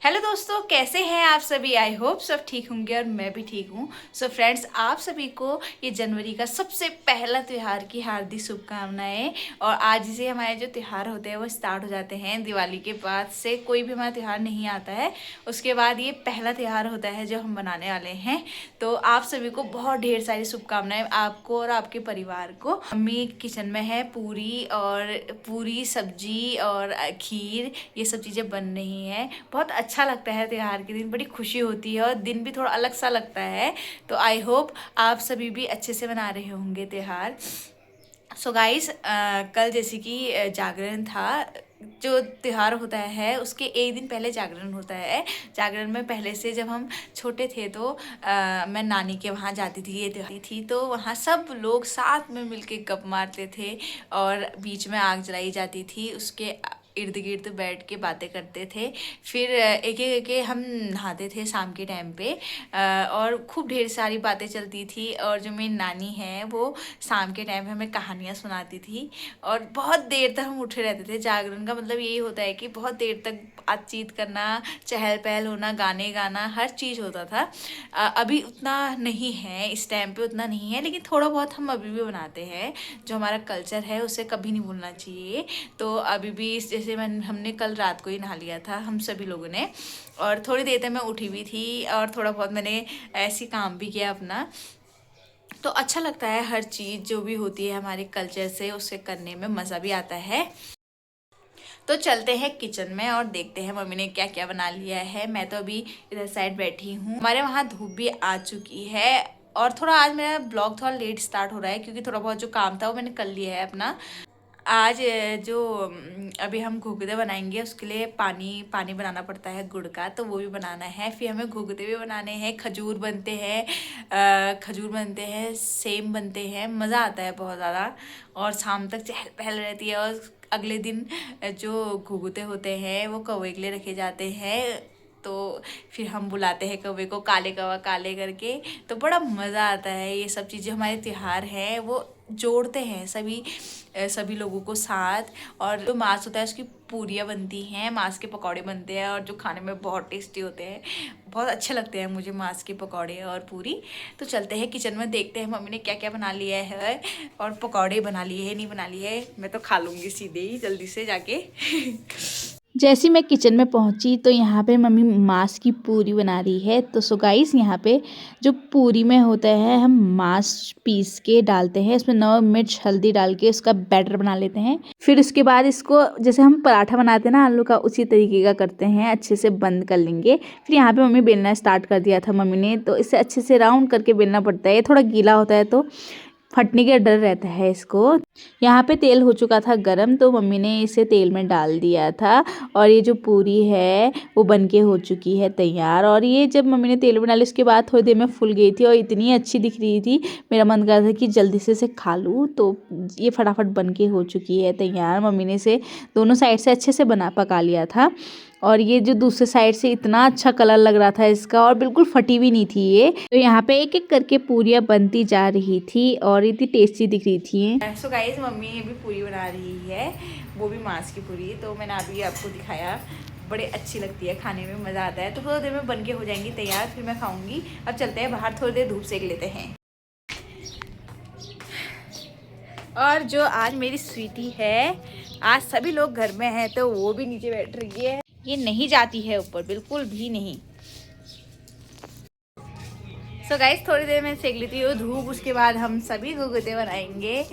Hello दोस्तों, कैसे हैं आप सभी। आई होप सब ठीक होंगे और मैं भी ठीक हूँ। सो फ्रेंड्स, आप सभी को ये जनवरी का सबसे पहला त्यौहार की हार्दिक शुभकामनाएं। और आज से हमारे जो त्यौहार होते हैं वो स्टार्ट हो जाते हैं। दिवाली के बाद से कोई भी हमारा त्यौहार नहीं आता है, उसके बाद ये पहला त्यौहार होता है जो हम मनाने वाले हैं। तो आप सभी को बहुत ढेर सारी शुभकामनाएं, आपको और आपके परिवार को। मम्मी किचन में है, पूरी सब्जी और खीर ये सब चीज़ें बन रही हैं। बहुत अच्छा लगता है त्यौहार के दिन, बड़ी खुशी होती है और दिन भी थोड़ा अलग सा लगता है। तो आई होप आप सभी भी अच्छे से मना रहे होंगे त्यौहार। सो गाइस, कल जैसे कि जागरण था। जो त्यौहार होता है उसके एक दिन पहले जागरण होता है। जागरण में पहले से जब हम छोटे थे तो मैं नानी के वहाँ जाती थी, ये त्यौहार थी तो वहाँ सब लोग साथ में मिलके गप मारते थे और बीच में आग जलाई जाती थी, उसके इर्द गिर्द बैठ के बातें करते थे। फिर एक एक हम नहाते थे शाम के टाइम पे। और खूब ढेर सारी बातें चलती थी। और जो मेरी नानी है वो शाम के टाइम पे हमें कहानियाँ सुनाती थी और बहुत देर तक हम उठे रहते थे। जागरण का मतलब यही होता है कि बहुत देर तक बातचीत करना, चहल पहल होना, गाने गाना, हर चीज़ होता था। अभी उतना नहीं है, इस टाइम पे उतना नहीं है, लेकिन थोड़ा बहुत हम अभी भी बनाते हैं। जो हमारा कल्चर है उसे कभी नहीं भूलना चाहिए। तो अभी भी जैसे हमने कल रात को ही नहा लिया था हम सभी लोगों ने, और थोड़ी देर तक मैं उठी भी थी और थोड़ा बहुत मैंने ऐसी काम भी किया अपना। तो अच्छा लगता है, हर चीज़ जो भी होती है हमारे कल्चर से उसे करने में मज़ा भी आता है। तो चलते हैं किचन में और देखते हैं मम्मी ने क्या क्या बना लिया है। मैं तो अभी इधर साइड बैठी हूँ। हमारे वहाँ धूप भी आ चुकी है और थोड़ा आज मेरा ब्लॉग थोड़ा लेट स्टार्ट हो रहा है क्योंकि थोड़ा बहुत जो काम था वो मैंने कर लिया है अपना। आज जो अभी हम घुघुते बनाएंगे उसके लिए पानी पानी बनाना पड़ता है गुड़ का, तो वो भी बनाना है। फिर हमें घुघुते भी बनाने हैं, खजूर बनते हैं, खजूर बनते हैं, सेम बनते हैं, मज़ा आता है बहुत ज़्यादा। और शाम तक चहल पहल रहती है। और अगले दिन जो घुघुते होते हैं वो कौवे के लिए रखे जाते हैं। तो फिर हम बुलाते हैं कौवे को, काले कौवा काले करके। तो बड़ा मज़ा आता है। ये सब चीज़ें हमारे त्यौहार हैं वो जोड़ते हैं सभी लोगों को साथ। और जो मांस होता है उसकी पूरियाँ बनती हैं, मांस के पकौड़े बनते हैं और जो खाने में बहुत टेस्टी होते हैं। बहुत अच्छे लगते हैं मुझे मांस के पकौड़े और पूरी। तो चलते हैं किचन में, देखते हैं मम्मी ने क्या क्या बना लिया है। और पकौड़े बना लिए है नहीं बना लिए है, मैं तो खा लूँगी सीधे ही जल्दी से जाके। जैसे मैं किचन में पहुंची तो यहाँ पे मम्मी मांस की पूरी बना रही है। तो सो गाइस, यहाँ पे जो पूरी में होता है हम मांस पीस के डालते हैं, इसमें नमक मिर्च हल्दी डाल के उसका बैटर बना लेते हैं। फिर उसके बाद इसको जैसे हम पराठा बनाते हैं ना आलू का, उसी तरीके का करते हैं, अच्छे से बंद कर लेंगे। फिर यहाँ पे मम्मी बेलना स्टार्ट कर दिया था मम्मी ने, तो इसे अच्छे से राउंड करके बेलना पड़ता है। ये थोड़ा गीला होता है तो फटने का डर रहता है इसको। यहाँ पे तेल हो चुका था गरम, तो मम्मी ने इसे तेल में डाल दिया था और ये जो पूरी है वो बनके हो चुकी है तैयार। और ये जब मम्मी ने तेल में डाली उसके बाद थोड़ी देर में फूल गई थी और इतनी अच्छी दिख रही थी, मेरा मन कर रहा था कि जल्दी से इसे खा लूँ। तो ये फटाफट बनके हो चुकी है तैयार। मम्मी ने इसे दोनों साइड से अच्छे से पका लिया था। और ये जो दूसरे साइड से इतना अच्छा कलर लग रहा था इसका, और बिल्कुल फटी भी नहीं थी ये। तो यहाँ पे एक एक करके पूरियाँ बनती जा रही थी और इतनी टेस्टी दिख रही थी। सो गाइस, मम्मी अभी पूरी बना रही है, वो भी मांस की पूरी। तो मैंने अभी आपको दिखाया, बड़े अच्छी लगती है, खाने में मज़ा आता है। तो थोड़ी देर में बन के हो जाएंगी तैयार, फिर मैं खाऊंगी। अब चलते हैं बाहर, थोड़ी देर धूप सेक लेते हैं। और जो आज मेरी स्वीटी है, आज सभी लोग घर में हैं तो वो भी नीचे बैठ रही है। ये नहीं जाती है ऊपर, बिल्कुल भी नहीं। सो गाइस, थोड़ी देर में सेक लेती हूँ धूप, उसके बाद हम सभी घुघुते बनाएंगे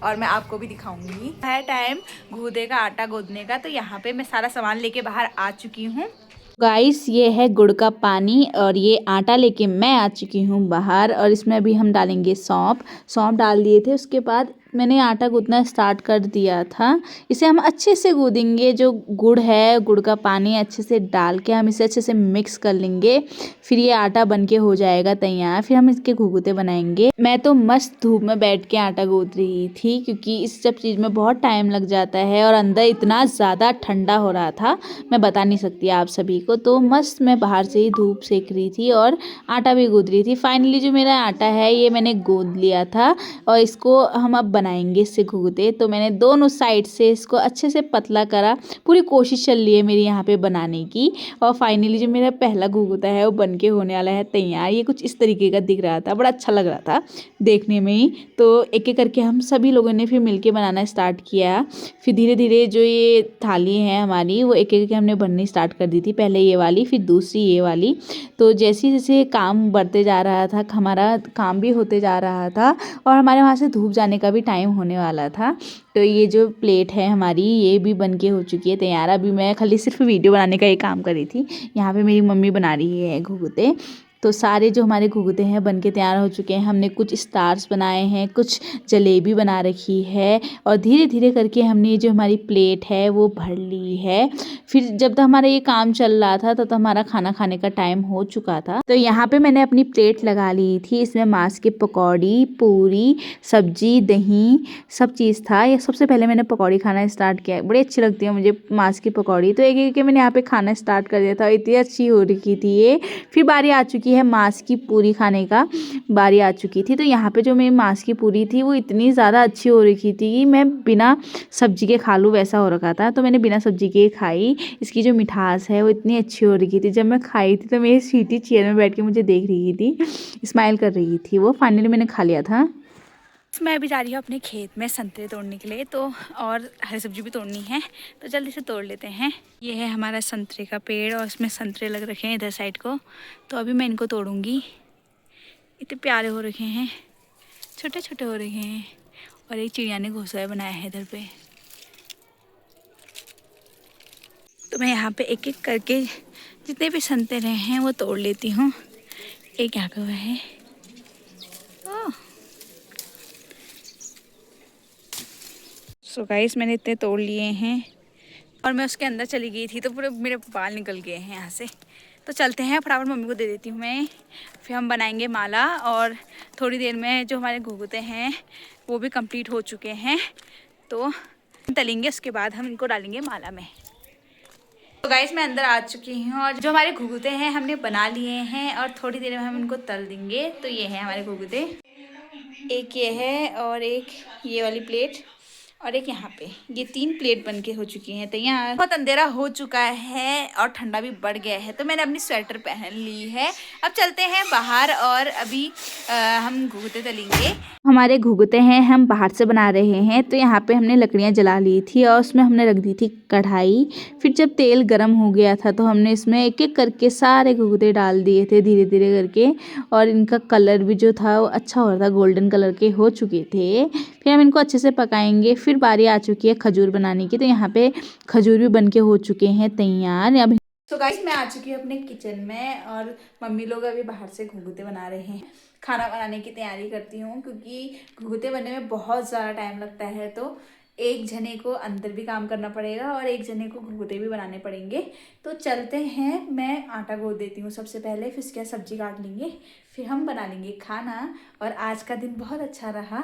और मैं आपको भी दिखाऊंगी। है टाइम घुघुते का आटा गूंदने का, तो यहाँ पे मैं सारा सामान लेके बाहर आ चुकी हूँ। गाइस, ये है गुड़ का पानी और ये आटा लेके मैं आ चुकी हूँ बाहर। और इसमें अभी हम डालेंगे सौंफ। सौंफ डाल दिए थे, उसके बाद मैंने आटा गूंदना स्टार्ट कर दिया था। इसे हम अच्छे से गूंदेंगे। जो गुड़ है, गुड़ का पानी अच्छे से डाल के हम इसे अच्छे से मिक्स कर लेंगे। फिर ये आटा बन के हो जाएगा तैयार, फिर हम इसके घुघुते बनाएंगे। मैं तो मस्त धूप में बैठ के आटा गूंद रही थी क्योंकि इस सब चीज़ में बहुत टाइम लग जाता है और अंदर इतना ज़्यादा ठंडा हो रहा था, मैं बता नहीं सकती आप सभी को। तो मस्त मैं बाहर से ही धूप सेक रही थी और आटा भी गूंद रही थी। फाइनली जो मेरा आटा है ये मैंने गूंद लिया था और इसको हम अब बनाएंगे इससे घुघुते। तो मैंने दोनों साइड से इसको अच्छे से पतला करा, पूरी कोशिश चल रही है मेरी यहाँ पे बनाने की। और फाइनली जो मेरा पहला घुघुता है वो बन के होने वाला है तैयार। ये कुछ इस तरीके का दिख रहा था, बड़ा अच्छा लग रहा था देखने में ही। तो एक एक करके हम सभी लोगों ने फिर मिलके बनाना स्टार्ट किया। फिर धीरे धीरे जो ये थाली है हमारी वो एक एक करके हमने बननी स्टार्ट कर दी थी। पहले ये वाली, फिर दूसरी ये वाली। तो जैसे जैसे काम बढ़ते जा रहा था, हमारा काम भी होते जा रहा था और हमारे वहाँ से धूप जाने का भी टाइम होने वाला था। तो ये जो प्लेट है हमारी ये भी बन के हो चुकी है तैयार। अभी मैं खाली सिर्फ वीडियो बनाने का ये काम कर रही थी। यहाँ पे मेरी मम्मी बना रही है घुघुते। तो सारे जो हमारे घुघुते हैं बन के तैयार हो चुके हैं। हमने कुछ स्टार्स बनाए हैं, कुछ जलेबी बना रखी है और धीरे धीरे करके हमने जो हमारी प्लेट है वो भर ली है। फिर जब तक हमारा ये काम चल रहा था तब तक हमारा खाना खाने का टाइम हो चुका था। तो यहाँ पे मैंने अपनी प्लेट लगा ली थी। इसमें मांस की पकौड़ी, पूरी, सब्जी, दही सब चीज़ था। ये सबसे पहले मैंने पकौड़ी खाना स्टार्ट किया। बड़ी अच्छी लगती है मुझे मांस की पकौड़ी। तो एक एक के मैंने यहाँ पे खाना स्टार्ट कर दिया था। इतनी अच्छी हो रही थी ये। फिर बारी आ चुकी है मांस की पूरी खाने का, बारी आ चुकी थी। तो यहाँ पे जो मेरी मांस की पूरी थी वो इतनी ज़्यादा अच्छी हो रखी थी कि मैं बिना सब्जी के खा लूँ वैसा हो रखा था। तो मैंने बिना सब्जी के खाई। इसकी जो मिठास है वो इतनी अच्छी हो रखी थी। जब मैं खाई थी तो मेरी स्वीटी चेयर में बैठ के मुझे देख रही थी, स्माइल कर रही थी वो। फाइनली मैंने खा लिया था। मैं अभी जा रही हूँ अपने खेत में संतरे तोड़ने के लिए, तो और हरी सब्जी भी तोड़नी है, तो जल्दी से तोड़ लेते हैं। ये है हमारा संतरे का पेड़ और इसमें संतरे लग रखे हैं इधर साइड को। तो अभी मैं इनको तोड़ूंगी। इतने प्यारे हो रखे हैं, छोटे छोटे हो रखे हैं। और एक चिड़िया ने घोंसला बनाया है इधर पे। तो मैं यहाँ पे एक एक करके जितने भी संतरे हैं वो तोड़ लेती हूँ। एक यहाँ पे हुआ है। सो गाइस मैंने इतने तोड़ लिए हैं और मैं उसके अंदर चली गई थी तो पूरे मेरे बाल निकल गए हैं यहाँ से। तो चलते हैं, फटाफट मम्मी को दे देती हूँ मैं। फिर हम बनाएंगे माला और थोड़ी देर में जो हमारे घुघुते हैं वो भी कंप्लीट हो चुके हैं तो तलेंगे। उसके बाद हम इनको डालेंगे माला में। तो गाइस मैं अंदर आ चुकी हूँ और जो हमारे घुघुते हैं हमने बना लिए हैं और थोड़ी देर में हम इनको तल देंगे। तो ये है हमारे घुघुते, एक ये है और एक ये वाली प्लेट और एक यहाँ पे। ये 3 प्लेट बनके हो चुकी हैं तैयार। बहुत अंधेरा हो चुका है और ठंडा भी बढ़ गया है तो मैंने अपनी स्वेटर पहन ली है। अब चलते हैं बाहर और अभी हम घुघुते तलेंगे। हमारे घुघुते हैं हम बाहर से बना रहे हैं। तो यहाँ पे हमने लकड़ियाँ जला ली थी और उसमें हमने रख दी थी कढ़ाई। फिर जब तेल गर्म हो गया था तो हमने इसमें एक एक करके सारे घुघुते डाल दिए थे धीरे धीरे करके। और इनका कलर भी जो था वो अच्छा हो रहा था, गोल्डन कलर के हो चुके थे। फिर हम इनको अच्छे से पकाएंगे। फिर बारी आ चुकी है खजूर बनाने की। तो यहाँ पे खजूर भी बन के हो चुके हैं तैयार। अब तो गाइस मैं आ चुकी हूँ अपने किचन में और मम्मी लोग अभी बाहर से घुघुते बना रहे हैं। खाना बनाने की तैयारी करती हूँ क्योंकि घुघुते बनने में बहुत ज़्यादा टाइम लगता है। तो एक जने को अंदर भी काम करना पड़ेगा और एक जने को घुघुते भी बनाने पड़ेंगे। तो चलते हैं, मैं आटा गूंथ देती हूँ सबसे पहले, फिर उसके बाद सब्जी काट लेंगे, फिर हम बना लेंगे खाना। और आज का दिन बहुत अच्छा रहा,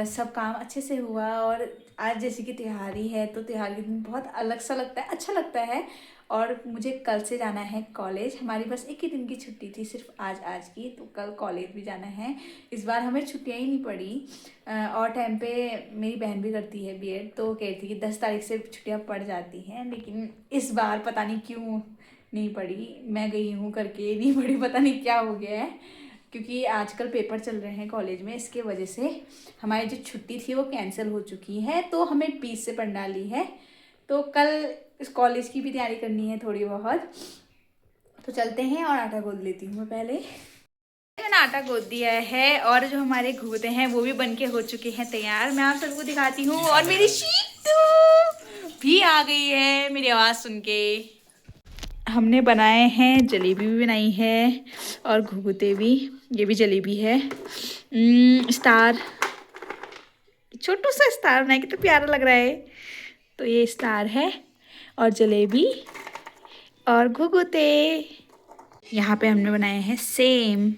सब काम अच्छे से हुआ। और आज जैसे कि त्योहारी है तो त्योहार के दिन बहुत अलग सा लगता है, अच्छा लगता है। और मुझे कल से जाना है कॉलेज। हमारी बस एक ही दिन की छुट्टी थी सिर्फ आज की, तो कल कॉलेज भी जाना है। इस बार हमें छुट्टियाँ ही नहीं पड़ी। और टाइम पे मेरी बहन भी करती है बीएड, तो कह रही थी कि 10 तारीख से छुट्टियाँ पड़ जाती हैं, लेकिन इस बार पता नहीं क्यों नहीं पड़ी। मैं गई हूँ करके नहीं पड़ी, पता नहीं क्या हो गया है। क्योंकि आजकल पेपर चल रहे हैं कॉलेज में, इसके वजह से हमारी जो छुट्टी थी वो कैंसिल हो चुकी है। तो हमें 20 से पढ़ना ली है। तो कल इस कॉलेज की भी तैयारी करनी है थोड़ी बहुत। तो चलते हैं और आटा गूंथ लेती हूँ मैं पहले। मैंने आटा गूंथ दिया है और जो हमारे घुघुते हैं वो भी बनके हो चुके हैं तैयार। मैं आप सबको दिखाती हूँ। और मेरी शीतू भी आ गई है मेरी आवाज़ सुन के। हमने बनाए हैं, जलेबी भी बनाई है और घुघुते भी। ये भी जलेबी है, स्टार, छोटू सा स्टार बनाया, कितना प्यारा लग रहा है। तो ये स्टार है और जलेबी और घुघुते। यहाँ पे हमने बनाए हैं सेम।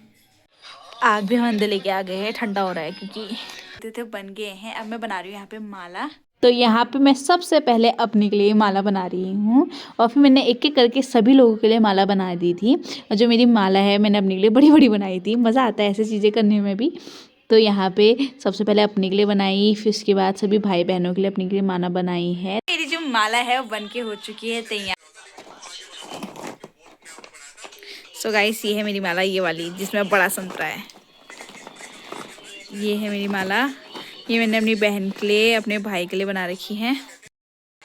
आग भी हम अंदर लेके आ गए हैं, ठंडा हो रहा है क्योंकि तो बन गए हैं। अब मैं बना रही हूँ यहाँ पे माला। तो यहाँ पे मैं सबसे पहले अपने के लिए माला बना रही हूँ और फिर मैंने एक एक करके सभी लोगों के लिए माला बना दी थी। और जो मेरी माला है मैंने अपने के लिए बड़ी बड़ी बनाई थी। मज़ा आता है ऐसी चीज़ें करने में भी। तो यहाँ पे सबसे पहले अपने के लिए बनाई, फिर उसके बाद सभी भाई बहनों के लिए अपने के लिए माला बनाई है। मेरी जो माला है वो बन के हो चुकी है तैयार। सो गाइस ये है मेरी माला, ये वाली जिसमें बड़ा संतरा है। ये है मेरी माला, ये मैंने अपनी बहन के लिए अपने भाई के लिए बना रखी है।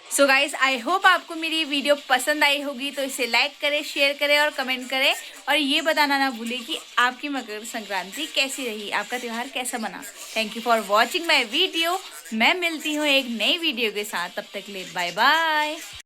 सो गाइस आई होप आपको मेरी वीडियो पसंद आई होगी, तो इसे लाइक करें, शेयर करें और कमेंट करें, और ये बताना ना भूलें कि आपकी मकर संक्रांति कैसी रही, आपका त्यौहार कैसा बना। Thank you for watching my video. मैं मिलती हूँ एक नई वीडियो के साथ, तब तक के लिए बाय बाय।